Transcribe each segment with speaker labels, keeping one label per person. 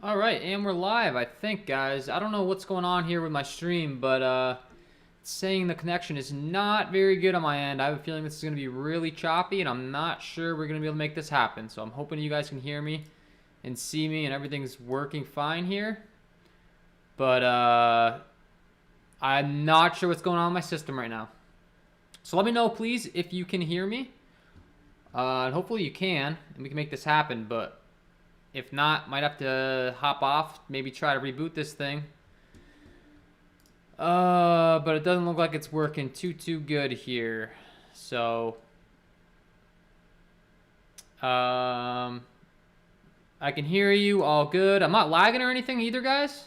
Speaker 1: All right, and we're live, I think, guys. I don't know what's going on here with my stream, but it's saying the connection is not very good on my end. I have a feeling this is going to be really choppy, and I'm not sure we're going to be able to make this happen. So I'm hoping you guys can hear me and see me, and everything's working fine here. But I'm not sure what's going on in my system right now. So let me know, please, if you can hear me. And hopefully you can, and we can make this happen, but if not, might have to hop off, maybe try to reboot this thing. But it doesn't look like it's working too good here. So, I can hear you all good. I'm not lagging or anything either, guys.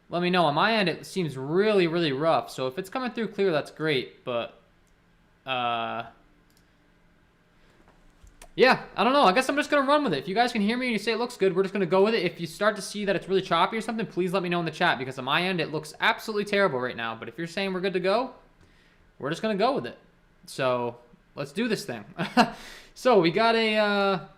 Speaker 1: Let me know. On my end, it seems really rough. So if it's coming through clear, that's great. But, yeah, I don't know. I guess I'm just going to run with it. If you guys can hear me and you say it looks good, we're just going to go with it. If you start to see that it's really choppy or something, please let me know in the chat, because on my end, it looks absolutely terrible right now. But if you're saying we're good to go, we're just going to go with it. So let's do this thing. So we got a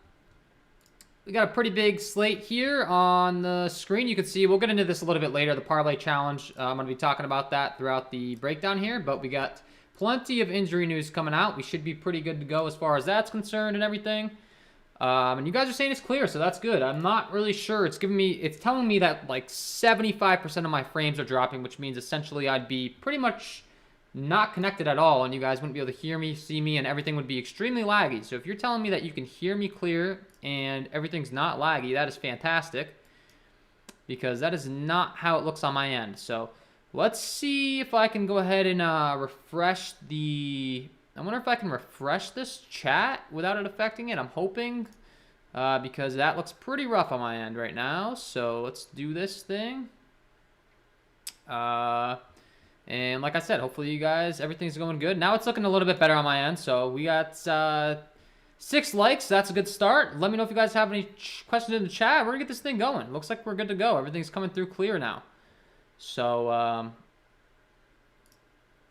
Speaker 1: pretty big slate here on the screen. You can see, we'll get into this a little bit later, the parlay challenge. I'm going to be talking about that throughout the breakdown here, but we got plenty of injury news coming out. We should be pretty good to go as far as that's concerned and everything. And you guys are saying it's clear, so that's good. I'm not really sure. It's telling me that like 75% of my frames are dropping, which means essentially I'd be pretty much not connected at all, and you guys wouldn't be able to hear me, see me, and everything would be extremely laggy. So if you're telling me that you can hear me clear and everything's not laggy, that is fantastic, because that is not how it looks on my end. So let's see if I can go ahead and refresh the... I wonder if I can refresh this chat without it affecting it. I'm hoping, because that looks pretty rough on my end right now. So let's do this thing. And like I said, hopefully you guys, everything's going good. Now it's looking a little bit better on my end. So we got 6 likes. That's a good start. Let me know if you guys have any questions in the chat. We're going to get this thing going. Looks like we're good to go. Everything's coming through clear now. So,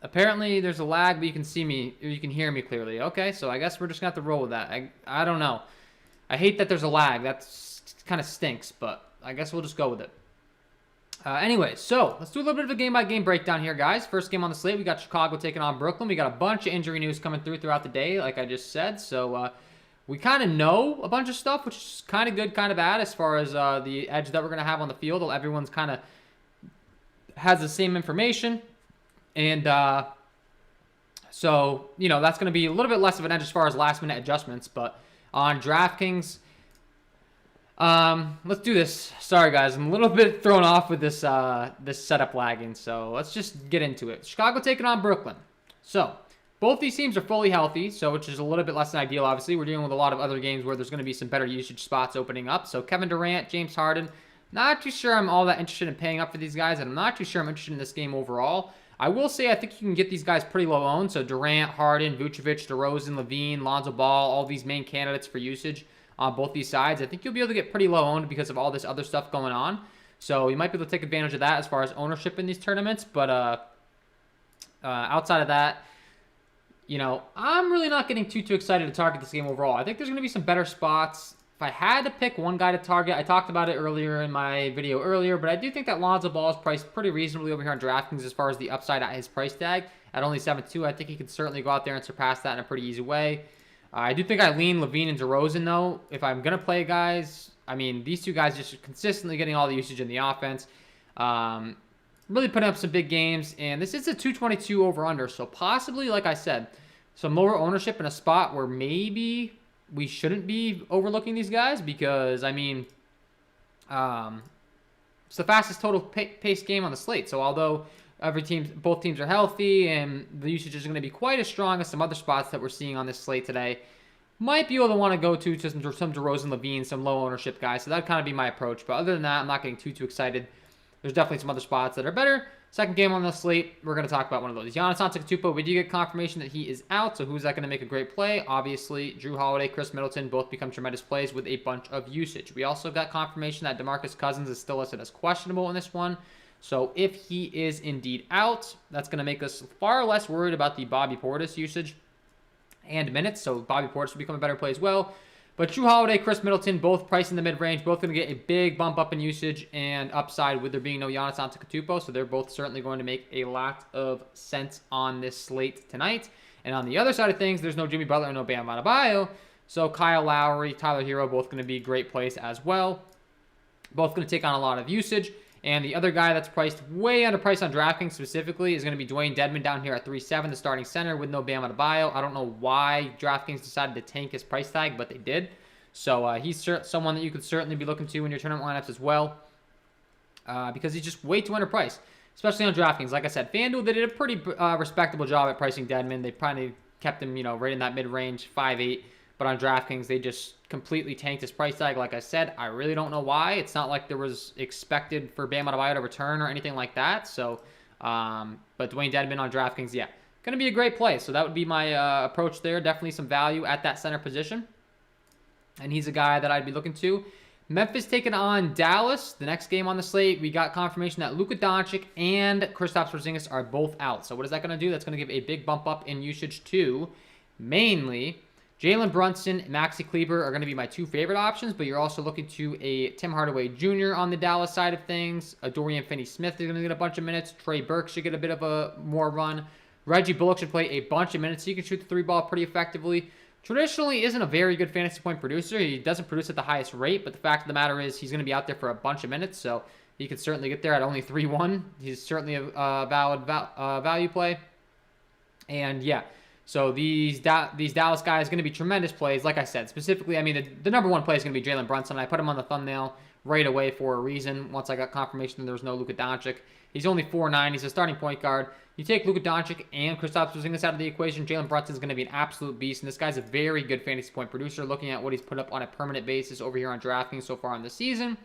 Speaker 1: apparently there's a lag, but you can see me, or you can hear me clearly. Okay, so I guess we're just going to have to roll with that. I don't know. I hate that there's a lag. That kind of stinks, but I guess we'll just go with it. Anyway, so let's do a little bit of a game-by-game breakdown here, guys. First game on the slate, we got Chicago taking on Brooklyn. We got a bunch of injury news coming throughout the day, like I just said. So we kind of know a bunch of stuff, which is kind of good, kind of bad, as far as the edge that we're going to have on the field. Everyone's kind of has the same information. And so, you know, that's going to be a little bit less of an edge as far as last-minute adjustments. But on DraftKings... let's do this. Sorry, guys. I'm a little bit thrown off with this this setup lagging, so let's just get into it. Chicago taking on Brooklyn. So, both these teams are fully healthy, so which is a little bit less than ideal, obviously. We're dealing with a lot of other games where there's going to be some better usage spots opening up. So, Kevin Durant, James Harden, not too sure I'm all that interested in paying up for these guys, and I'm not too sure I'm interested in this game overall. I will say I think you can get these guys pretty low owned, so Durant, Harden, Vucevic, DeRozan, Levine, Lonzo Ball, all these main candidates for usage on both these sides. I think you'll be able to get pretty low owned because of all this other stuff going on. So you might be able to take advantage of that as far as ownership in these tournaments. But outside of that, you know, I'm really not getting too excited to target this game overall. I think there's going to be some better spots. If I had to pick one guy to target, I talked about it earlier in my video earlier, but I do think that Lonzo Ball is priced pretty reasonably over here on DraftKings as far as the upside at his price tag at only 7.2. I think he can certainly go out there and surpass that in a pretty easy way. I do think I lean Levine and DeRozan, though. If I'm going to play guys, I mean, these two guys just consistently getting all the usage in the offense. Really putting up some big games. And this is a 222 over-under. So possibly, like I said, some lower ownership in a spot where maybe we shouldn't be overlooking these guys. Because, I mean, it's the fastest total pace game on the slate. So although both teams are healthy, and the usage is going to be quite as strong as some other spots that we're seeing on this slate today, might be able to want to go to some DeRozan, Levine, some low ownership guys. So that'd kind of be my approach. But other than that, I'm not getting too excited. There's definitely some other spots that are better. Second game on the slate, we're going to talk about one of those. Giannis Antetokounmpo, we do get confirmation that he is out. So who's that going to make a great play? Obviously, Drew Holiday, Chris Middleton both become tremendous plays with a bunch of usage. We also got confirmation that DeMarcus Cousins is still listed as questionable in this one. So if he is indeed out, that's going to make us far less worried about the Bobby Portis usage and minutes. So Bobby Portis will become a better play as well. But Drew Holiday, Chris Middleton, both priced in the mid-range, both going to get a big bump up in usage and upside with there being no Giannis Antetokounmpo. So they're both certainly going to make a lot of sense on this slate tonight. And on the other side of things, there's no Jimmy Butler and no Bam Adebayo. So Kyle Lowry, Tyler Hero, both going to be great plays as well. Both going to take on a lot of usage. And the other guy that's priced way underpriced on DraftKings specifically is going to be Dwayne Dedmon down here at 3.7, the starting center with no Bam Adebayo. I don't know why DraftKings decided to tank his price tag, but they did. So he's someone that you could certainly be looking to in your tournament lineups as well, because he's just way too underpriced, especially on DraftKings. Like I said, FanDuel, they did a pretty respectable job at pricing Dedmon. They probably kept him, right in that mid-range, 5.8. But on DraftKings, they just completely tanked his price tag. Like I said, I really don't know why. It's not like there was expected for Bam Adebayo to return or anything like that. So, but Dwayne Dedmon on DraftKings, yeah, going to be a great play. So that would be my approach there. Definitely some value at that center position. And he's a guy that I'd be looking to. Memphis taking on Dallas. The next game on the slate, we got confirmation that Luka Doncic and Kristaps Porzingis are both out. So what is that going to do? That's going to give a big bump up in usage too. Mainly, Jalen Brunson and Maxi Kleber are going to be my two favorite options, but you're also looking to a Tim Hardaway Jr. on the Dallas side of things. A Dorian Finney-Smith is going to get a bunch of minutes. Trey Burke should get a bit of a more run. Reggie Bullock should play a bunch of minutes. He can shoot the three ball pretty effectively. Traditionally isn't a very good fantasy point producer. He doesn't produce at the highest rate, but the fact of the matter is he's going to be out there for a bunch of minutes, so he could certainly get there at only 3-1. He's certainly a valid value play. And yeah, so these Dallas guys are going to be tremendous plays. Like I said, specifically, I mean, the number one play is going to be Jalen Brunson. I put him on the thumbnail right away for a reason. Once I got confirmation that there was no Luka Doncic. He's only 4'9". He's a starting point guard. You take Luka Doncic and Kristaps Porzingis out of the equation, Jalen Brunson is going to be an absolute beast. And this guy's a very good fantasy point producer. Looking at what he's put up on a permanent basis over here on DraftKings so far in the season,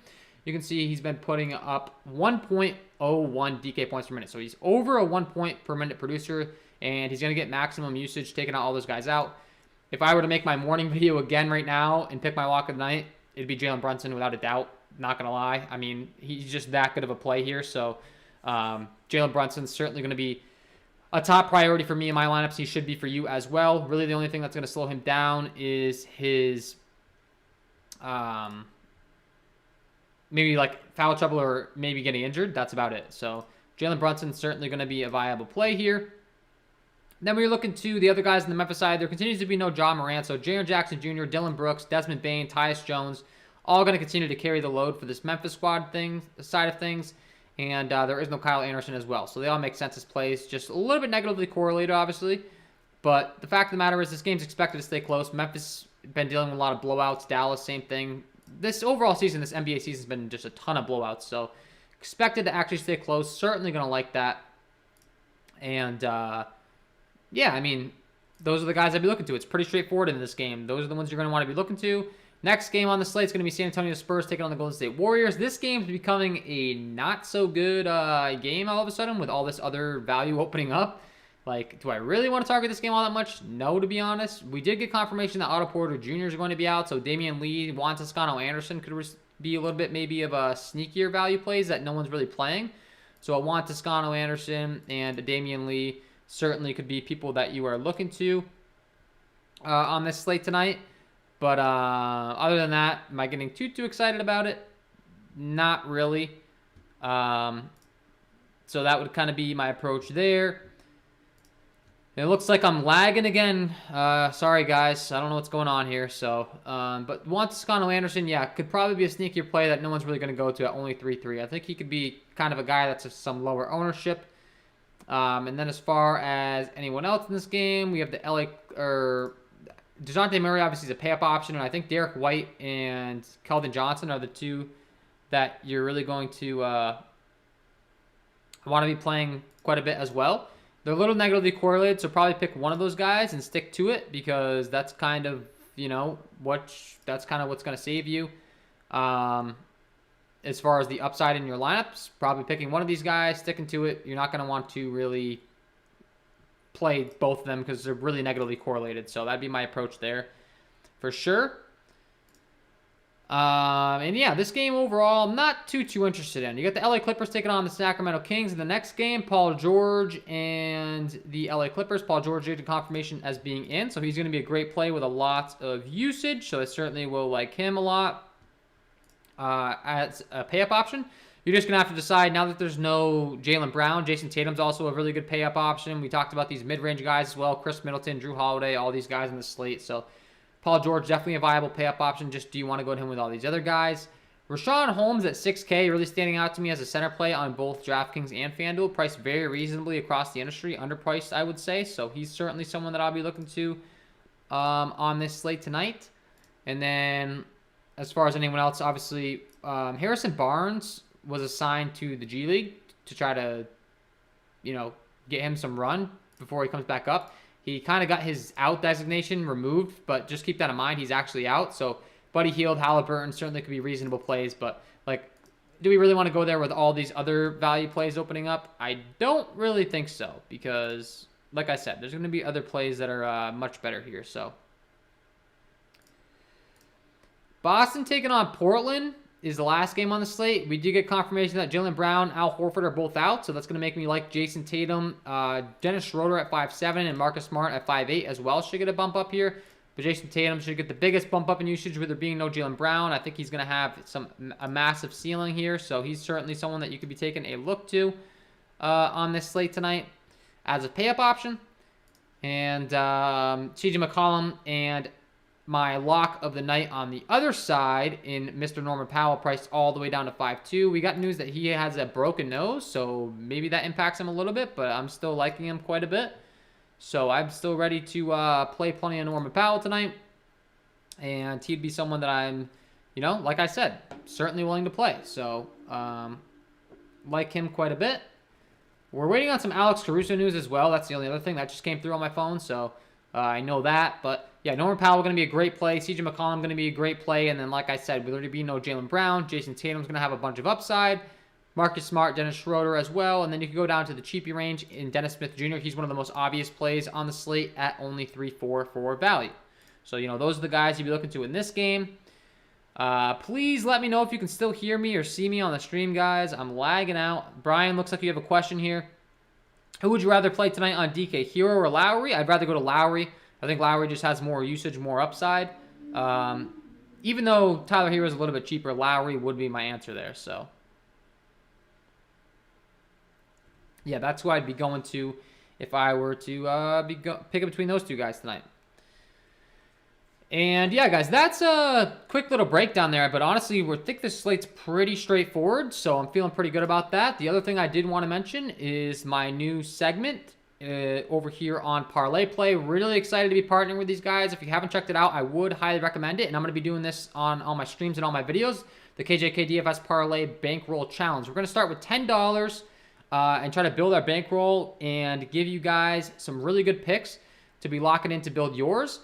Speaker 1: you can see he's been putting up 1.01 DK points per minute. So he's over a 1 point per minute producer. And he's going to get maximum usage, taking all those guys out. If I were to make my morning video again right now and pick my lock of the night, it'd be Jalen Brunson without a doubt. Not going to lie. I mean, he's just that good of a play here. So Jalen Brunson's certainly going to be a top priority for me in my lineups. He should be for you as well. Really, the only thing that's going to slow him down is his maybe like foul trouble or maybe getting injured. That's about it. So Jalen Brunson's certainly going to be a viable play here. Then we're looking to the other guys on the Memphis side. There continues to be no Ja Morant. So Jaren Jackson Jr., Dillon Brooks, Desmond Bane, Tyus Jones, all going to continue to carry the load for this Memphis squad side of things. And there is no Kyle Anderson as well. So they all make sense as plays. Just a little bit negatively correlated, obviously. But the fact of the matter is this game's expected to stay close. Memphis been dealing with a lot of blowouts. Dallas, same thing. This overall season, this NBA season has been just a ton of blowouts. So expected to actually stay close. Certainly going to like that. And yeah, I mean, those are the guys I'd be looking to. It's pretty straightforward in this game. Those are the ones you're going to want to be looking to. Next game on the slate is going to be San Antonio Spurs taking on the Golden State Warriors. This game is becoming a not-so-good game all of a sudden with all this other value opening up. Like, do I really want to target this game all that much? No, to be honest. We did get confirmation that Otto Porter Jr. is going to be out, so Damian Lee, Juan Toscano-Anderson could be a little bit maybe of a sneakier value plays that no one's really playing. So a Juan Toscano-Anderson and a Damian Lee certainly could be people that you are looking to on this slate tonight. But other than that, am I getting too excited about it? Not really. So that would kind of be my approach there. It looks like I'm lagging again. Sorry, guys. I don't know what's going on here. So, but Juan Toscano-Anderson, yeah, could probably be a sneakier play that no one's really going to go to at only 3.3. I think he could be kind of a guy that's some lower ownership. And then as far as anyone else in this game, we have the DeJounte Murray obviously is a pay-up option, and I think Derek White and Keldon Johnson are the two that you're really going to want to be playing quite a bit as well. They're a little negatively correlated, so probably pick one of those guys and stick to it because that's kind of, that's kind of what's going to save you. As far as the upside in your lineups, probably picking one of these guys, sticking to it. You're not going to want to really play both of them because they're really negatively correlated. So that'd be my approach there for sure. And yeah, this game overall, I'm not too interested in. You got the LA Clippers taking on the Sacramento Kings in the next game. Paul George and the LA Clippers. Paul George did confirmation as being in, so he's going to be a great play with a lot of usage. So I certainly will like him a lot as a pay-up option. You're just going to have to decide now that there's no Jaylen Brown. Jason Tatum's also a really good pay-up option. We talked about these mid-range guys as well. Chris Middleton, Drew Holiday, all these guys in the slate. So Paul George, definitely a viable pay-up option. Just do you want to go to him with all these other guys? Rashawn Holmes at 6K, really standing out to me as a center play on both DraftKings and FanDuel. Priced very reasonably across the industry. Underpriced, I would say. So he's certainly someone that I'll be looking to on this slate tonight. And then as far as anyone else, obviously, Harrison Barnes was assigned to the G League to try to, get him some run before he comes back up. He kind of got his out designation removed, but just keep that in mind. He's actually out. So Buddy Hield, Halliburton certainly could be reasonable plays, but do we really want to go there with all these other value plays opening up? I don't really think so because, like I said, there's going to be other plays that are much better here. So Boston taking on Portland is the last game on the slate. We do get confirmation that Jaylen Brown, Al Horford are both out, so that's going to make me like Jason Tatum. Dennis Schroeder at 5'7" and Marcus Smart at 5'8" as well should get a bump up here. But Jason Tatum should get the biggest bump up in usage with there being no Jaylen Brown. I think he's going to have a massive ceiling here, so he's certainly someone that you could be taking a look to on this slate tonight as a pay-up option. And CJ McCollum and my lock of the night on the other side in Mr. Norman Powell, priced all the way down to 5'2". We got news that he has a broken nose, so maybe that impacts him a little bit, but I'm still liking him quite a bit. So I'm still ready to play plenty of Norman Powell tonight, and he'd be someone that I'm, like I said, certainly willing to play. So like him quite a bit. We're waiting on some Alex Caruso news as well. That's the only other thing that just came through on my phone, so I know that, but yeah, Norman Powell going to be a great play. CJ McCollum going to be a great play. And then, like I said, will there be no Jaylen Brown? Jason Tatum's going to have a bunch of upside. Marcus Smart, Dennis Schroeder as well. And then you can go down to the cheapy range in Dennis Smith Jr. He's one of the most obvious plays on the slate at only 3.4 for value. So, those are the guys you'd be looking to in this game. Please let me know if you can still hear me or see me on the stream, guys. I'm lagging out. Brian, looks like you have a question here. Who would you rather play tonight on DK, Hero or Lowry? I'd rather go to Lowry. I think Lowry just has more usage, more upside. Even though Tyler Hero is a little bit cheaper, Lowry would be my answer there. So, yeah, that's who I'd be going to if I were to pick up between those two guys tonight. And yeah, guys, that's a quick little breakdown there. But honestly, I think this slate's pretty straightforward, so I'm feeling pretty good about that. The other thing I did want to mention is my new segment over here on Parlay Play. Really excited to be partnering with these guys. If you haven't checked it out, I would highly recommend it. And I'm going to be doing this on all my streams and all my videos. The KJK DFS Parlay Bankroll Challenge. We're going to start with $10 and try to build our bankroll and give you guys some really good picks to be locking in to build yours.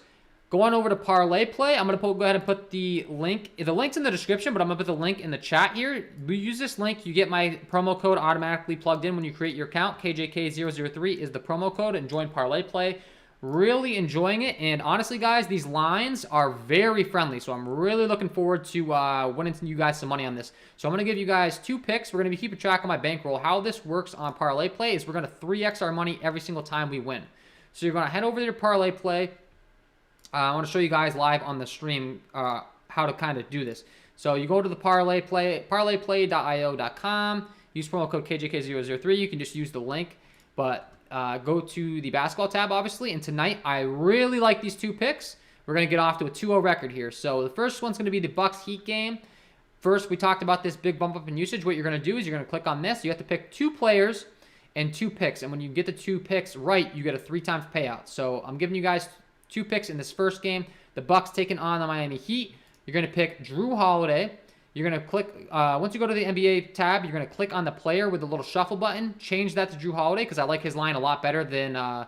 Speaker 1: Go on over to Parlay Play. I'm going to go ahead and put the link. The link's in the description, but I'm going to put the link in the chat here. We use this link. You get my promo code automatically plugged in when you create your account. KJK003 is the promo code, and join Parlay Play. Really enjoying it. And honestly, guys, these lines are very friendly, so I'm really looking forward to winning you guys some money on this. So I'm going to give you guys 2 picks. We're going to be keeping track of my bankroll. How this works on Parlay Play is we're going to 3x our money every single time we win. So you're going to head over to Parlay Play. I want to show you guys live on the stream how to kind of do this. So you go to the Parlay Play, parlayplay.io.com. Use promo code KJK003. You can just use the link, but go to the basketball tab, obviously. And tonight, I really like these 2 picks. We're going to get off to a 2-0 record here. So the first one's going to be the Bucks Heat game. First, we talked about this big bump up in usage. What you're going to do is you're going to click on this. You have to pick 2 players and 2 picks. And when you get the 2 picks right, you get a 3 times payout. So I'm giving you guys 2 picks in this first game. The Bucks taking on the Miami Heat. You're going to pick Drew Holiday. You're going to click, once you go to the NBA tab, you're going to click on the player with the little shuffle button. Change that to Drew Holiday because I like his line a lot better than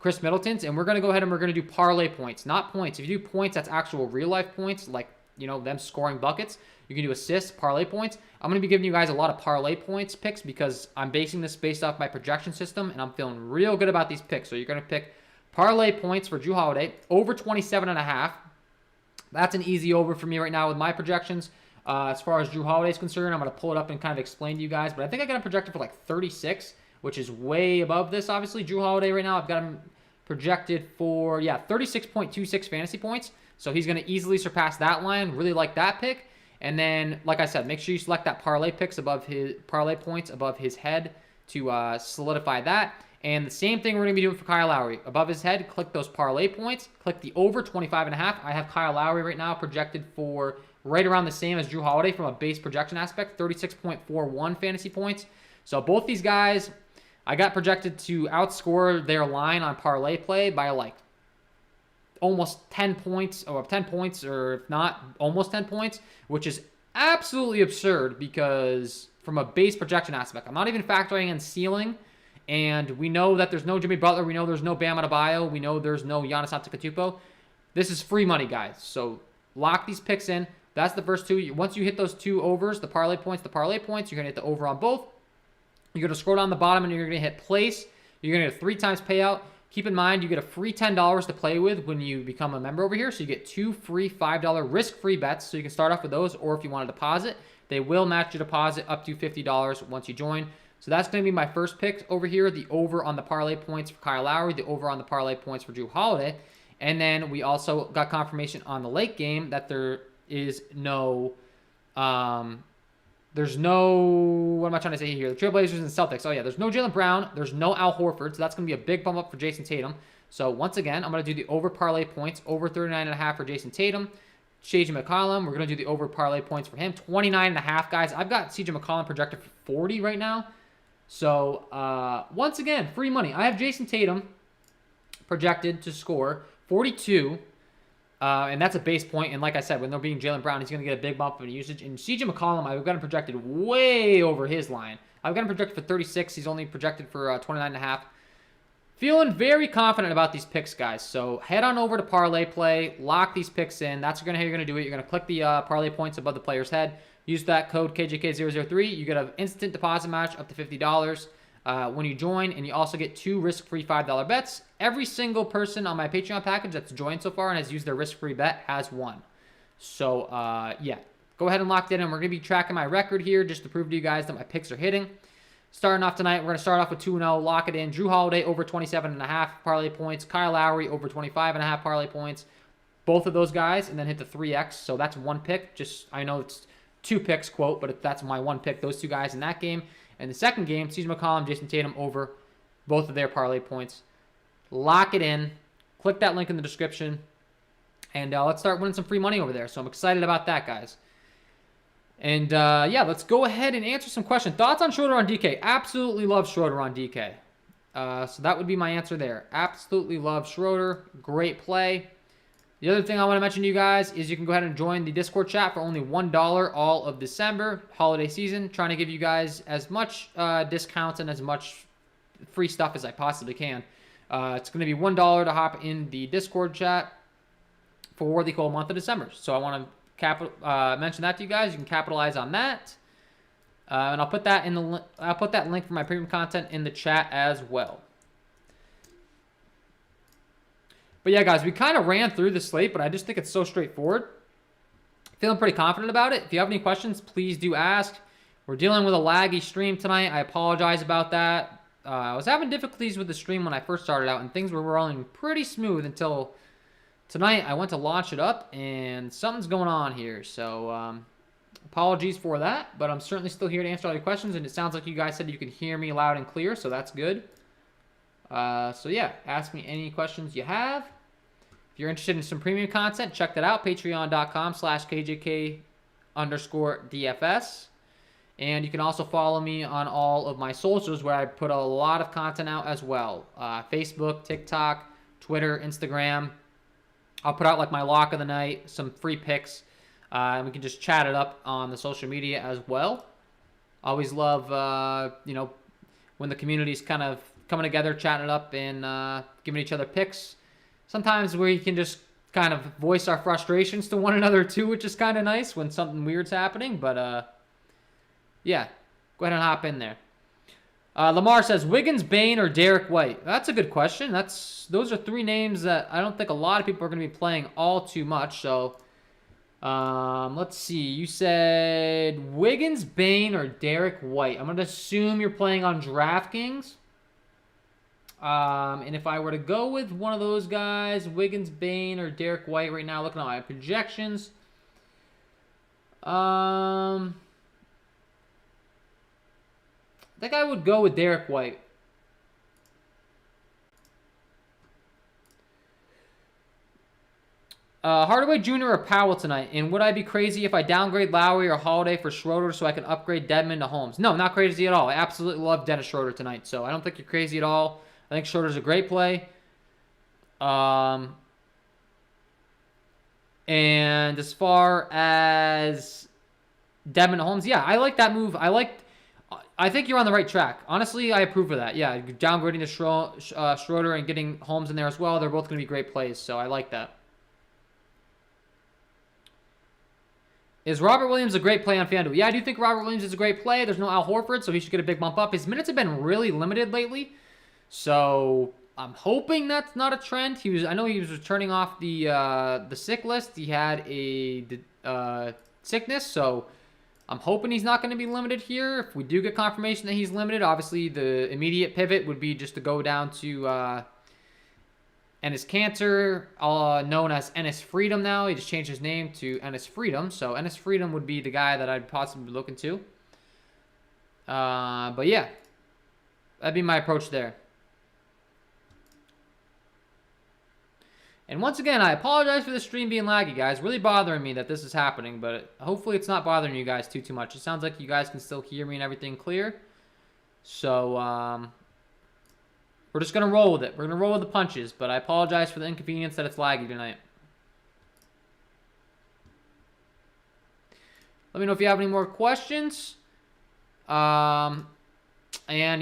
Speaker 1: Chris Middleton's. And we're going to go ahead and we're going to do parlay points, not points. If you do points, that's actual real life points, like, them scoring buckets. You can do assists, parlay points. I'm going to be giving you guys a lot of parlay points picks because I'm basing this based off my projection system, and I'm feeling real good about these picks. So you're going to pick parlay points for Drew Holiday over 27.5. That's an easy over for me right now with my projections. As far as Drew Holiday is concerned, I'm going to pull it up and kind of explain to you guys. But I think I got him projected for like 36, which is way above this, obviously. Drew Holiday right now, I've got him projected for, 36.26 fantasy points. So he's going to easily surpass that line. Really like that pick. And then, like I said, make sure you select that parlay points above his head to solidify that. And the same thing we're going to be doing for Kyle Lowry. Above his head, click those parlay points. Click the over 25.5. I have Kyle Lowry right now projected for right around the same as Drew Holiday from a base projection aspect, 36.41 fantasy points. So both these guys, I got projected to outscore their line on parlay play by like almost 10 points, or if not, almost 10 points, which is absolutely absurd because from a base projection aspect, I'm not even factoring in ceiling. And we know that there's no Jimmy Butler. We know there's no Bam Adebayo. We know there's no Giannis Antetokounmpo. This is free money, guys. So lock these picks in. That's the first two. Once you hit those two overs, the parlay points, you're going to hit the over on both. You're going to scroll down the bottom and you're going to hit place. You're going to get a 3 times payout. Keep in mind, you get a free $10 to play with when you become a member over here. So you get 2 free $5 risk-free bets. So you can start off with those, or if you want to deposit, they will match your deposit up to $50 once you join. So that's going to be my first pick over here, the over on the parlay points for Kyle Lowry, the over on the parlay points for Drew Holiday. And then we also got confirmation on the late game that there is no, what am I trying to say here? The Trailblazers and Celtics. Oh, yeah, there's no Jaylen Brown. There's no Al Horford. So that's going to be a big bump up for Jason Tatum. So once again, I'm going to do the over parlay points, over 39.5 for Jason Tatum. CJ McCollum, we're going to do the over parlay points for him. 29.5, guys. I've got CJ McCollum projected for 40 right now. So, once again, free money. I have Jason Tatum projected to score 42, and that's a base point. And like I said, when they're being Jaylen Brown, he's going to get a big bump in usage. And CJ McCollum, I've got him projected way over his line. I've got him projected for 36. He's only projected for 29.5. Feeling very confident about these picks, guys. So head on over to Parlay Play, lock these picks in. That's how you're going to do it. You're going to click the parlay points above the player's head. Use that code KJK003. You get an instant deposit match up to $50 when you join, and you also get 2 risk-free $5 bets. Every single person on my Patreon package that's joined so far and has used their risk-free bet has won. So, go ahead and lock that in. We're going to be tracking my record here just to prove to you guys that my picks are hitting. Starting off tonight, we're going to start off with 2-0, lock it in. Drew Holiday over 27.5 parlay points. Kyle Lowry over 25.5 parlay points. Both of those guys, and then hit the 3x. So that's one pick. I know it's 2 picks, quote, but that's my one pick, those 2 guys in that game. And the second game, CJ McCollum, Jason Tatum over both of their parlay points. Lock it in. Click that link in the description. And let's start winning some free money over there. So I'm excited about that, guys. And, let's go ahead and answer some questions. Thoughts on Schroeder on DK? Absolutely love Schroeder on DK. So that would be my answer there. Absolutely love Schroeder. Great play. The other thing I want to mention to you guys is you can go ahead and join the Discord chat for only $1 all of December, holiday season. Trying to give you guys as much discounts and as much free stuff as I possibly can. It's going to be $1 to hop in the Discord chat for the whole month of December. So I want to mention that to you guys. You can capitalize on that, and I'll put that I'll put that link for my premium content in the chat as well. But yeah, guys, we kind of ran through the slate, but I just think it's so straightforward. Feeling pretty confident about it. If you have any questions, please do ask. We're dealing with a laggy stream tonight. I apologize about that. I was having difficulties with the stream when I first started out, and things were rolling pretty smooth until tonight. I went to launch it up, and something's going on here. So apologies for that, but I'm certainly still here to answer all your questions, and it sounds like you guys said you can hear me loud and clear, so that's good. So yeah, ask me any questions you have. If you're interested in some premium content, check that out. Patreon.com/KJK_DFS. And you can also follow me on all of my socials where I put a lot of content out as well. Facebook, TikTok, Twitter, Instagram. I'll put out like my lock of the night, some free picks. And we can just chat it up on the social media as well. Always love, when the community's kind of coming together, chatting it up, and giving each other picks. Sometimes we can just kind of voice our frustrations to one another too, which is kind of nice when something weird's happening. But yeah, go ahead and hop in there. Lamar says, Wiggins, Bane, or Derek White? That's a good question. Those are 3 names that I don't think a lot of people are going to be playing all too much. So Let's see. You said Wiggins, Bane, or Derek White. I'm going to assume you're playing on DraftKings. And if I were to go with one of those guys, Wiggins, Bane, or Derek White right now, looking at my projections. I think I would go with Derek White. Hardaway Jr. or Powell tonight? And would I be crazy if I downgrade Lowry or Holiday for Schroeder so I can upgrade Dedmon to Holmes? No, not crazy at all. I absolutely love Dennis Schroeder tonight, so I don't think you're crazy at all. I think Schroeder's a great play. And as far as Dedmon to Holmes, yeah, I like that move. I think you're on the right track. Honestly, I approve of that. Yeah, downgrading to Schroeder and getting Holmes in there as well. They're both going to be great plays, so I like that. Is Robert Williams a great play on FanDuel? Yeah, I do think Robert Williams is a great play. There's no Al Horford, so he should get a big bump up. His minutes have been really limited lately, so I'm hoping that's not a trend. I know he was returning off the sick list. He had a sickness, so I'm hoping he's not going to be limited here. If we do get confirmation that he's limited, obviously the immediate pivot would be just to go down to Enes Kanter, known as Enes Freedom now. He just changed his name to Enes Freedom. So Enes Freedom would be the guy that I'd possibly be looking to. But yeah, that'd be my approach there. And once again, I apologize for the stream being laggy, guys. Really bothering me that this is happening, but hopefully it's not bothering you guys too much. It sounds like you guys can still hear me and everything clear. So, we're just going to roll with it. We're going to roll with the punches, but I apologize for the inconvenience that it's laggy tonight. Let me know if you have any more questions. And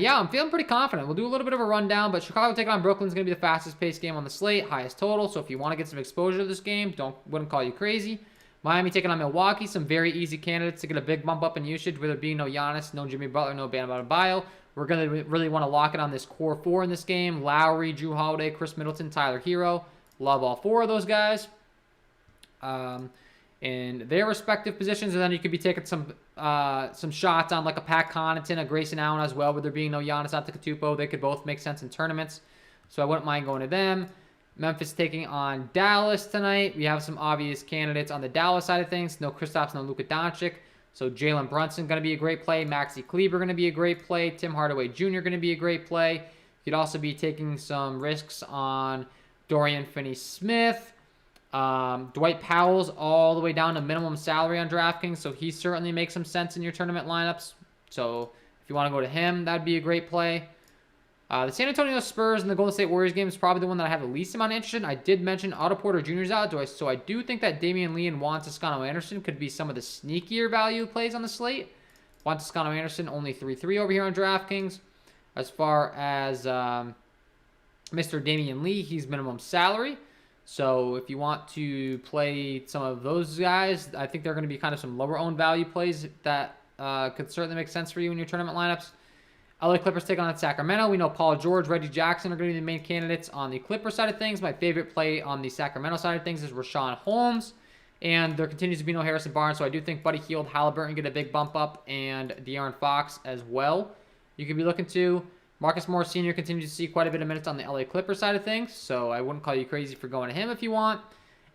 Speaker 1: yeah, I'm feeling pretty confident. We'll do a little bit of a rundown, but Chicago taking on Brooklyn is going to be the fastest paced game on the slate, highest total. So if you want to get some exposure to this game, wouldn't call you crazy. Miami taking on Milwaukee, some very easy candidates to get a big bump up in usage, with there being no Giannis, no Jimmy Butler, no Bam Adebayo. We're going to really want to lock it on this core four in this game. Lowry, Drew Holiday, Chris Middleton, Tyler Hero. Love all four of those guys. In their respective positions, and then you could be taking some shots on like a Pat Connaughton, a Grayson Allen as well, with there being no Giannis Antetokounmpo. They could both make sense in tournaments, so I wouldn't mind going to them. Memphis taking on Dallas tonight. We have some obvious candidates on the Dallas side of things. No Kristaps, no Luka Doncic. So Jalen Brunson going to be a great play. Maxi Kleber going to be a great play. Tim Hardaway Jr. going to be a great play. You could also be taking some risks on Dorian Finney-Smith. Dwight Powell's all the way down to minimum salary on DraftKings, so he certainly makes some sense in your tournament lineups. So if you want to go to him, that'd be a great play. The San Antonio Spurs and the Golden State Warriors game is probably the one that I have the least amount of interest in. I did mention Otto Porter Jr. is out, so I do think that Damian Lee and Juan Toscano-Anderson could be some of the sneakier value plays on the slate. Juan Toscano-Anderson only 3-3 over here on DraftKings. As far as Mr. Damian Lee, he's minimum salary. So if you want to play some of those guys, I think they're going to be kind of some lower owned value plays that could certainly make sense for you in your tournament lineups. LA Clippers take on Sacramento. We know Paul George, Reggie Jackson are going to be the main candidates on the Clipper side of things. My favorite play on the Sacramento side of things is Rashawn Holmes. And there continues to be no Harrison Barnes, so I do think Buddy Hield, Halliburton get a big bump up, and De'Aaron Fox as well. You could be looking to. Marcus Morris Sr. continues to see quite a bit of minutes on the LA Clippers side of things, so I wouldn't call you crazy for going to him if you want.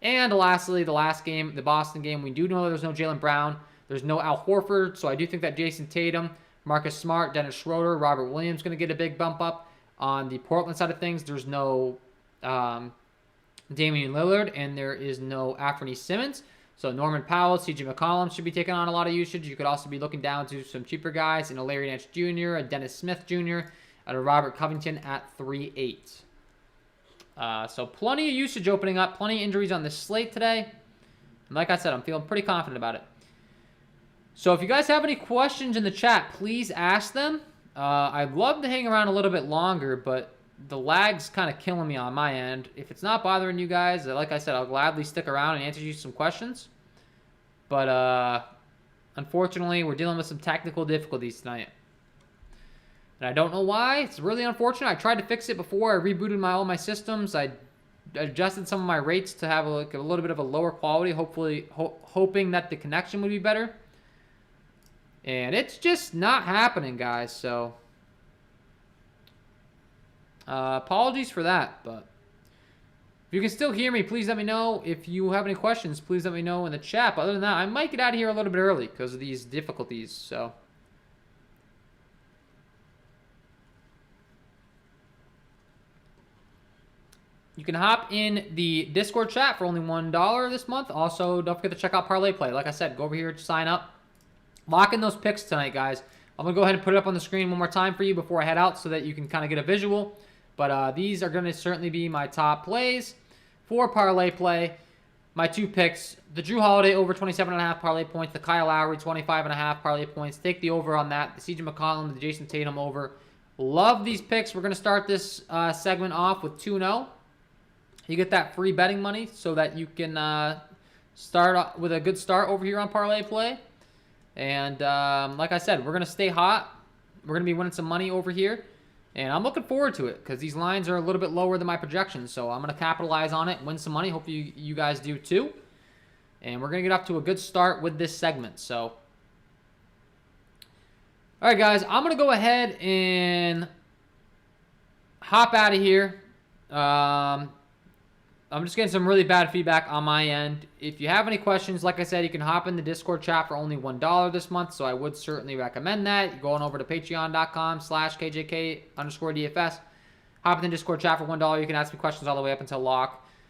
Speaker 1: And lastly, the last game, the Boston game, we do know there's no Jaylen Brown. There's no Al Horford, so I do think that Jason Tatum, Marcus Smart, Dennis Schroeder, Robert Williams going to get a big bump up. On the Portland side of things, there's no Damian Lillard, and there is no Anthony Simmons. So Norman Powell, C.J. McCollum should be taking on a lot of usage. You could also be looking down to some cheaper guys, a Larry Nance Jr., a Dennis Smith Jr., and a Robert Covington at 3.8. So plenty of usage opening up, plenty of injuries on this slate today. And like I said, I'm feeling pretty confident about it. So if you guys have any questions in the chat, please ask them. I'd love to hang around a little bit longer, but the lag's kind of killing me on my end. If it's not bothering you guys, like I said, I'll gladly stick around and answer you some questions. But unfortunately, we're dealing with some technical difficulties tonight. And I don't know why. It's really unfortunate. I tried to fix it before I rebooted all my systems. I adjusted some of my rates to have a little bit of a lower quality, hopefully hoping that the connection would be better. And it's just not happening, guys. So apologies for that, but if you can still hear me, please let me know. If you have any questions, please let me know in the chat. But other than that, I might get out of here a little bit early because of these difficulties. So you can hop in the Discord chat for only $1 this month. Also, don't forget to check out Parlay Play. Like I said, go over here to sign up. Lock in those picks tonight, guys. I'm going to go ahead and put it up on the screen one more time for you before I head out so that you can kind of get a visual. But these are going to certainly be my top plays for Parlay Play. My 2 picks, the Drew Holiday over 27.5 parlay points, the Kyle Lowry 25.5 parlay points. Take the over on that. The CJ McCollum, the Jason Tatum over. Love these picks. We're going to start this segment off with 2-0. You get that free betting money so that you can start with a good start over here on Parlay Play. And like I said, we're going to stay hot. We're going to be winning some money over here. And I'm looking forward to it because these lines are a little bit lower than my projections. So I'm going to capitalize on it, win some money. Hope you guys do too. And we're going to get off to a good start with this segment. So, all right, guys, I'm going to go ahead and hop out of here. I'm just getting some really bad feedback on my end. If you have any questions, like I said, you can hop in the Discord chat for only $1 this month. So I would certainly recommend that. You're going over to patreon.com/KJK_DFS. Hop in the Discord chat for $1. You can ask me questions all the way up until lock.